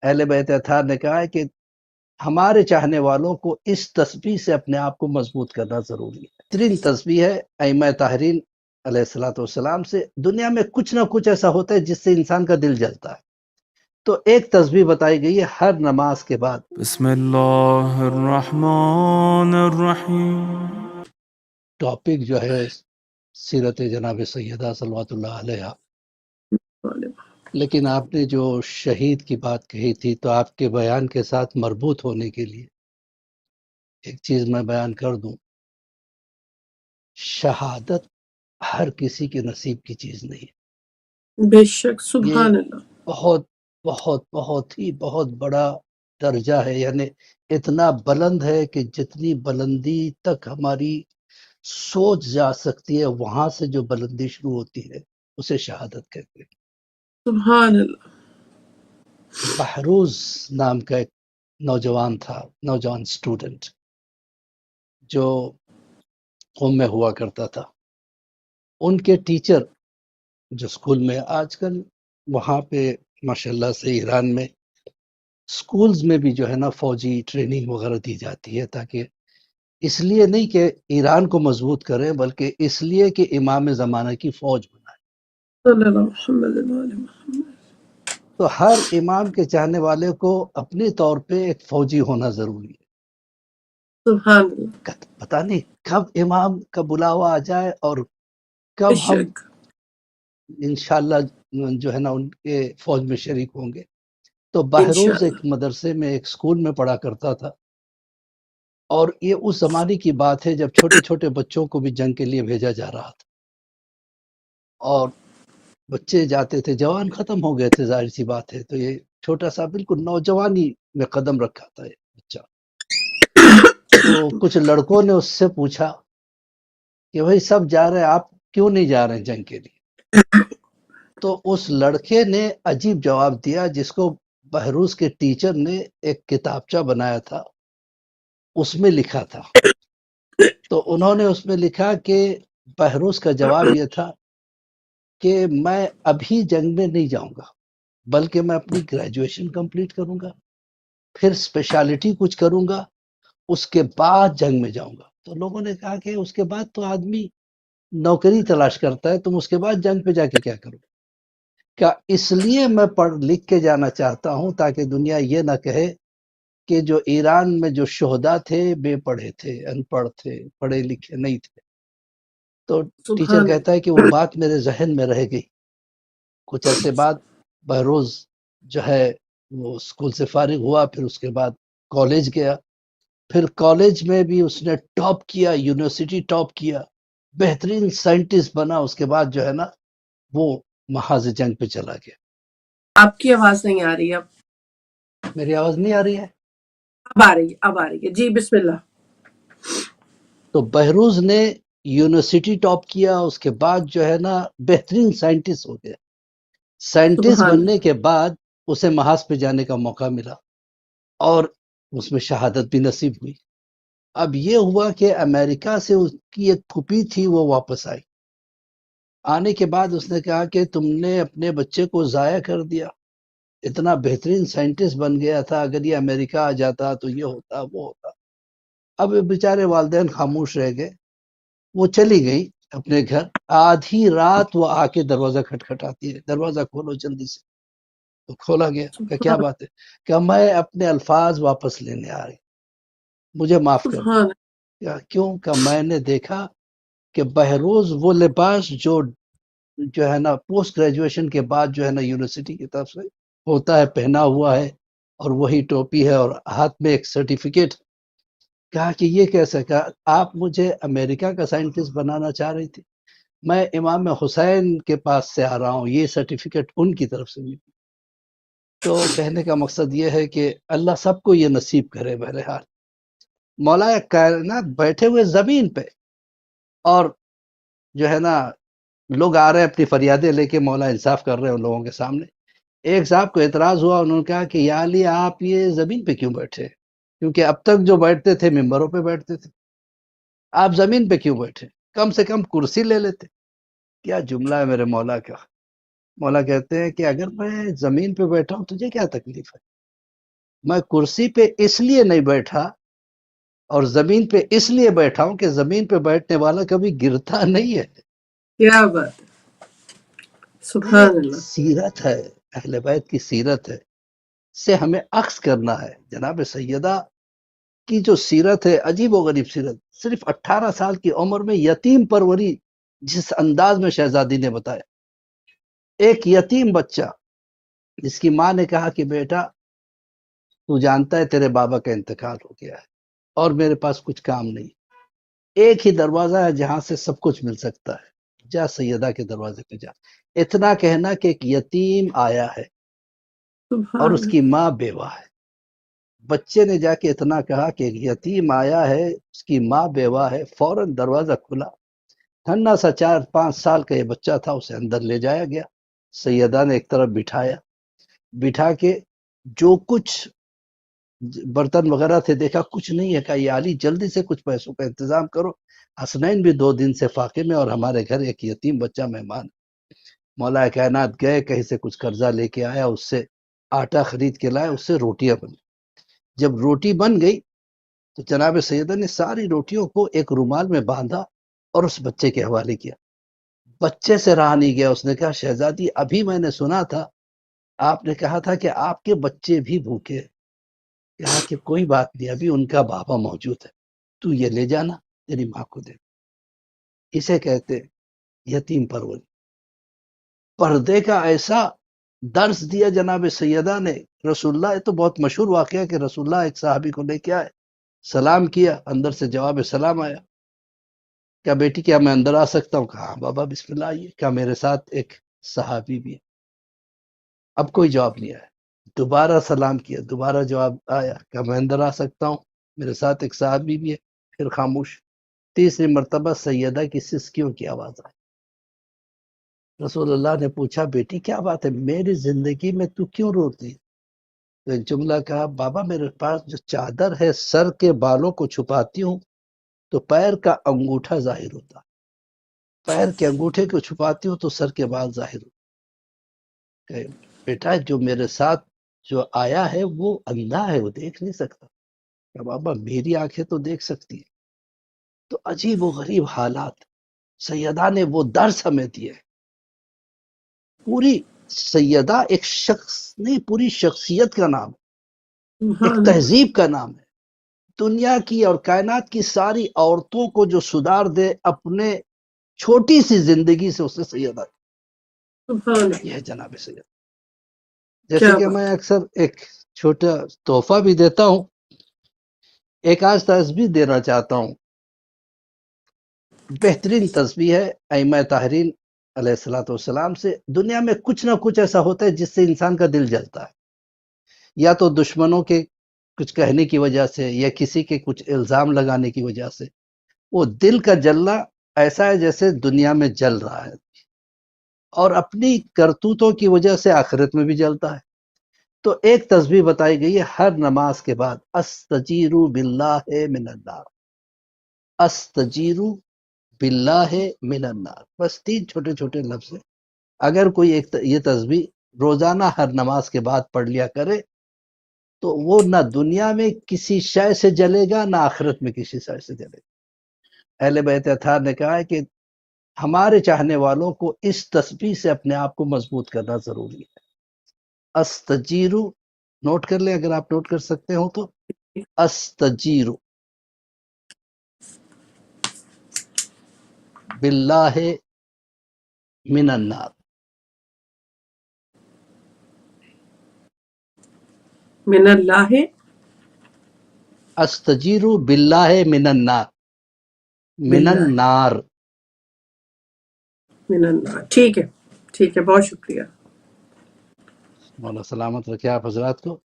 اہل بیت اطہار نے کہا ہے کہ ہمارے چاہنے والوں کو اس تسبیح سے اپنے آپ کو مضبوط کرنا ضروری ہے. بہترین تسبیح ہے ائمہ طاہرین علیہ الصلوۃ والسلام سے. دنیا میں کچھ نہ کچھ ایسا ہوتا ہے جس سے انسان کا دل جلتا ہے، تو ایک تسبیح بتائی گئی ہے ہر نماز کے بعد. بسم اللہ الرحمن الرحیم. ٹاپک جو ہے سیرت جناب سیدہ صلوات اللہ علیہ، لیکن آپ نے جو شہید کی بات کہی تھی تو آپ کے بیان کے ساتھ مربوط ہونے کے لیے ایک چیز میں بیان کر دوں. شہادت ہر کسی کے نصیب کی چیز نہیں ہے. بے شک، یہ سبحان اللہ. بہت بہت بہت ہی بہت بڑا درجہ ہے، یعنی اتنا بلند ہے کہ جتنی بلندی تک ہماری سوچ جا سکتی ہے وہاں سے جو بلندی شروع ہوتی ہے اسے شہادت کہتے ہیں. سبحان اللہ. بہروز نام کا ایک نوجوان تھا، نوجوان اسٹوڈنٹ جو قوم میں ہوا کرتا تھا. ان کے ٹیچر جو اسکول میں آج کل وہاں پہ ماشاءاللہ سے ایران میں اسکولز میں بھی جو ہے نا فوجی ٹریننگ وغیرہ دی جاتی ہے، تاکہ اس لیے نہیں کہ ایران کو مضبوط کریں بلکہ اس لیے کہ امام زمانہ کی فوج بنائے. صلی اللہ محمد وعلی محمد. تو ہر امام کے چاہنے والے کو اپنے طور پہ ایک فوجی ہونا ضروری ہے. سبحان اللہ. پتہ نہیں کب امام کا بلاوا آ جائے اور کب بے ہم شک. انشاءاللہ جو ہے نا ان کے فوج میں شریک ہوں گے. تو بہروز ایک انشاءاللہ. مدرسے میں ایک اسکول میں پڑھا کرتا تھا، اور یہ اس زمانے کی بات ہے جب چھوٹے چھوٹے بچوں کو بھی جنگ کے لیے بھیجا جا رہا تھا، اور بچے جاتے تھے، جوان ختم ہو گئے تھے، ظاہر سی بات ہے. تو یہ چھوٹا سا بالکل نوجوانی میں قدم رکھا تھا یہ بچہ. تو کچھ لڑکوں نے اس سے پوچھا کہ بھائی سب جا رہے ہیں، آپ کیوں نہیں جا رہے ہیں جنگ کے لیے؟ تو اس لڑکے نے عجیب جواب دیا جس کو بہروز کے ٹیچر نے ایک کتابچہ بنایا تھا اس میں لکھا تھا. تو انہوں نے اس میں لکھا کہ بہروز کا جواب یہ تھا کہ میں ابھی جنگ میں نہیں جاؤں گا، بلکہ میں اپنی گریجویشن کمپلیٹ کروں گا، پھر اسپیشلٹی کچھ کروں گا، اس کے بعد جنگ میں جاؤں گا. تو لوگوں نے کہا کہ اس کے بعد تو آدمی نوکری تلاش کرتا ہے، تم اس کے بعد جنگ پہ جا کے کیا کرو؟ کیا اس لیے میں پڑھ لکھ کے جانا چاہتا ہوں تاکہ دنیا یہ نہ کہے کہ جو ایران میں جو شہداء تھے بے پڑھے تھے، ان پڑھ تھے، پڑھے لکھے نہیں تھے. تو ٹیچر سبحان کہتا ہے کہ وہ بات میرے ذہن میں رہ گئی. کچھ عرصے بعد بہروز جو ہے وہ اسکول سے فارغ ہوا، پھر اس کے بعد کالج گیا. پھر کالج میں بھی اس نے ٹاپ کیا، یونیورسٹی ٹاپ کیا، بہترین سائنٹسٹ بنا. اس کے بعد جو ہے نا وہ محاذ جنگ پہ چلا گیا. آپ کی آواز نہیں آ رہی اب. میری آواز نہیں آ رہی ہے؟ اب آ رہی ہے، اب آ رہی ہے. جی بسم اللہ. تو بہروز نے یونیورسٹی ٹاپ کیا، اس کے بعد جو ہے نا بہترین سائنٹسٹ ہو گیا. سائنٹسٹ سبحان بننے کے بعد اسے محاذ پہ جانے کا موقع ملا اور اس میں شہادت بھی نصیب ہوئی. اب یہ ہوا کہ امریکہ سے اس کی ایک پھوپھی تھی، وہ واپس آئی. آنے کے بعد اس نے کہا کہ تم نے اپنے بچے کو ضائع کر دیا، اتنا بہترین سائنٹسٹ بن گیا تھا، اگر یہ امریکہ آ جاتا تو یہ ہوتا وہ ہوتا. اب بیچارے والدین خاموش رہ گئے. وہ چلی گئی اپنے گھر. آدھی رات وہ آ کے دروازہ کھٹکھٹاتی ہے، دروازہ کھولو جلدی سے. تو کھولا گیا کہ کیا سبحان بات ہے؟ کہ میں اپنے الفاظ واپس لینے آ رہی، مجھے معاف کر دو. سبحان. کیوں؟ کہ میں نے دیکھا کہ بہروز وہ لباس جو ہے نا پوسٹ گریجویشن کے بعد جو ہے نا یونیورسٹی کی طرف سے ہوتا ہے پہنا ہوا ہے، اور وہی ٹوپی ہے اور ہاتھ میں ایک سرٹیفکیٹ. کہا کہ یہ کیسے؟ کہا آپ مجھے امریکہ کا سائنٹسٹ بنانا چاہ رہی تھی، میں امام حسین کے پاس سے آ رہا ہوں، یہ سرٹیفکیٹ ان کی طرف سے ملی. تو کہنے کا مقصد یہ ہے کہ اللہ سب کو یہ نصیب کرے. بہرحال مولا کائنات بیٹھے ہوئے زمین پہ، اور جو ہے نا لوگ آ رہے ہیں اپنی فریادیں لے کے، مولا انصاف کر رہے ہیں ان لوگوں کے سامنے. ایک صاحب کو اعتراض ہوا، انہوں نے کہا کہ یا علی آپ یہ زمین پہ کیوں بیٹھے؟ کیونکہ اب تک جو بیٹھتے تھے ممبروں پہ بیٹھتے تھے، آپ زمین پہ کیوں بیٹھے؟ کم سے کم کرسی لے لیتے. کیا جملہ ہے میرے مولا کا! مولا کہتے ہیں کہ اگر میں زمین پہ بیٹھا ہوں تجھے کیا تکلیف ہے؟ میں کرسی پہ اس لیے نہیں بیٹھا اور زمین پہ اس لیے بیٹھا ہوں کہ زمین پہ بیٹھنے والا کبھی گرتا نہیں ہے. کیا بات ہے، یہ سبحان اللہ. سیرت ہے، اہل بیت کی سیرت ہے، سے ہمیں عکس کرنا ہے. جناب سیدہ کی جو سیرت ہے عجیب و غریب سیرت. صرف 18 سال کی عمر میں یتیم پروری جس انداز میں شہزادی نے بتایا. ایک یتیم بچہ جس کی ماں نے کہا کہ بیٹا تو جانتا ہے تیرے بابا کا انتقال ہو گیا ہے اور میرے پاس کچھ کام نہیں. ایک ہی دروازہ ہے جہاں سے سب کچھ مل سکتا ہے، جا سیدہ کے دروازے پہ جا. اتنا کہنا کہ ایک یتیم آیا ہے اور سبحان اس کی ماں بیوہ ہے. بچے نے جا کے اتنا کہا کہ ایک یتیم آیا ہے، اس کی ماں بیوہ ہے. فوراً دروازہ کھلا. ٹھنڈا سا 4-5 سال کا یہ بچہ تھا، اسے اندر لے جایا گیا. سیدہ نے ایک طرف بٹھایا، بٹھا کے جو کچھ برتن وغیرہ تھے دیکھا کچھ نہیں ہے. کہا یہ علی جلدی سے کچھ پیسوں کا انتظام کرو، حسنین بھی 2 دن سے فاقے میں اور ہمارے گھر ایک یتیم بچہ مہمان. مولا کائنات گئے، کہیں سے کچھ قرضہ لے کے آیا، اس سے آٹا خرید کے لائے، اس سے روٹیاں بنی. جب روٹی بن گئی تو جناب سیدہ نے ساری روٹیوں کو ایک رومال میں باندھا اور اس بچے کے حوالے کیا. بچے سے رہا نہیں گیا. اس نے کہا شہزادی ابھی میں نے سنا تھا آپ نے کہا تھا کہ آپ کے بچے بھی بھوکے. کہا کہ کوئی بات نہیں، ابھی ان کا بابا موجود ہے، تو یہ لے جانا تیری ماں کو دے. اسے کہتے یتیم پروری. پردے کا ایسا درس دیا جناب سیدہ نے. رسول اللہ، یہ تو بہت مشہور واقعہ کہ رسول اللہ ایک صحابی کو لے کے آئے، سلام کیا، اندر سے جواب سلام آیا. کیا بیٹی کیا میں اندر آ سکتا ہوں؟ کہا ہاں بابا بسم اللہ آئیے. کیا میرے ساتھ ایک صحابی بھی ہے؟ اب کوئی جواب نہیں آیا. دوبارہ سلام کیا، دوبارہ جواب آیا. کیا میں اندر آ سکتا ہوں؟ میرے ساتھ ایک صحابی بھی ہے. پھر خاموش. تیسری مرتبہ سیدہ کی سسکیوں کی آواز آئی. رسول اللہ نے پوچھا بیٹی کیا بات ہے، میری زندگی میں تو کیوں روتی؟ تو ایک جملہ کہا بابا میرے پاس جو چادر ہے سر کے بالوں کو چھپاتی ہوں تو پیر کا انگوٹھا ظاہر ہوتا، پیر کے انگوٹھے کو چھپاتی ہوں تو سر کے بال ظاہر ہوتے. کہ بیٹا جو میرے ساتھ جو آیا ہے وہ اندھا ہے، وہ دیکھ نہیں سکتا. کہ بابا میری آنکھیں تو دیکھ سکتی ہے. تو عجیب و غریب حالات سیدہ نے وہ درس ہمیں دیے. پوری سیدہ ایک شخص نہیں، پوری شخصیت کا نام، ایک سبحان اللہ. تہذیب کا نام ہے. دنیا کی اور کائنات کی ساری عورتوں کو جو سدھار دے اپنے چھوٹی سی زندگی سے، اسے سیدہ. سبحان اللہ. یہ ہے جناب سیدہ. جیسے کیا کہ بات. میں اکثر ایک چھوٹا تحفہ بھی دیتا ہوں، ایک آج تسبیح دینا چاہتا ہوں. بہترین تسبیح ہے ائمہ طاہرین علیہ الصلوۃ والسلام سے. دنیا میں کچھ نہ کچھ ایسا ہوتا ہے جس سے انسان کا دل جلتا ہے، یا تو دشمنوں کے کچھ کہنے کی وجہ سے یا کسی کے کچھ الزام لگانے کی وجہ سے. وہ دل کا جلنا ایسا ہے جیسے دنیا میں جل رہا ہے، اور اپنی کرتوتوں کی وجہ سے آخرت میں بھی جلتا ہے. تو ایک تسبیح بتائی گئی ہے ہر نماز کے بعد، استجیر باللہ من النار، استجیر باللہ من النار. بس 3 چھوٹے چھوٹے لفظ ہیں. اگر کوئی ایک یہ تسبیح روزانہ ہر نماز کے بعد پڑھ لیا کرے تو وہ نہ دنیا میں کسی شے سے جلے گا، نہ آخرت میں کسی شے سے جلے گا. اہل بیت اطہار نے کہا ہے کہ ہمارے چاہنے والوں کو اس تسبیح سے اپنے آپ کو مضبوط کرنا ضروری ہے. استجیرو، نوٹ کر لیں اگر آپ نوٹ کر سکتے ہو تو. استجیرو باللہ من النار. من اللہ. استجیرو باللہ من النار، من باللہ النار. من اللہ. ٹھیک ہے، ٹھیک ہے، بہت شکریہ. مولا سلامت رکھے آپ حضرات کو.